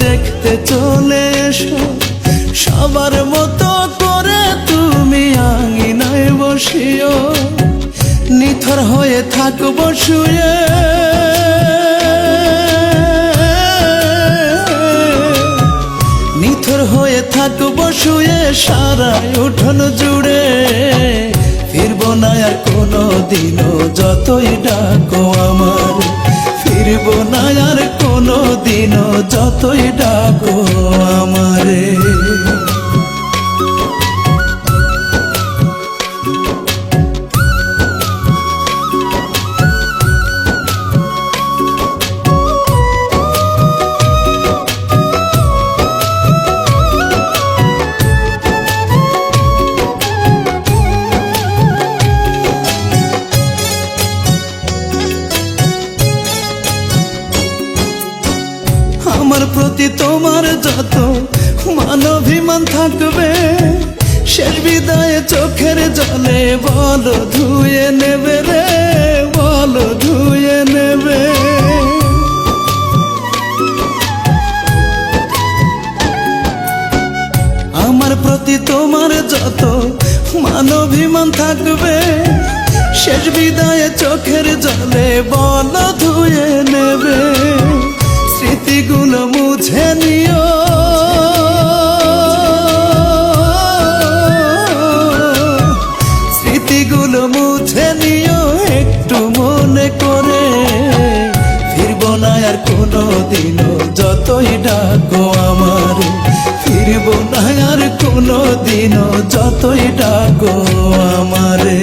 দেখতে চলে এসো, সবার মতো করে তুমি আঙিনায় বসিও। নিথর হয়ে থাকবো শুয়ে, নিথর হয়ে থাকবো শুয়ে সারা উঠোন জুড়ে। ফিরবো না আর কোনো দিনও যতই ডাকো আমার, ফিরবো না আর কোনো দিনও যতই ডাকো আমারে। আমার প্রতি তোমার যত মানভিমান থাকবে, শেষ বিদায়ে চোখের জলে বলো ধুয়ে নেবে রে, বলো ধুয়ে নেবে। আমার প্রতি তোমার যত মানভিমান থাকবে, শেষ বিদায়ে চোখের জলে বলো ধুয়ে নেবে। স্মৃতিগুলো মুছে নিও, স্মৃতিগুলো মুছে নিও একটু মনে করে। ফিরবো না আর কোনো দিনও যতই ডাকো আমার, ফিরবো না আর কোনো দিনও যতই ডাকো আমারে।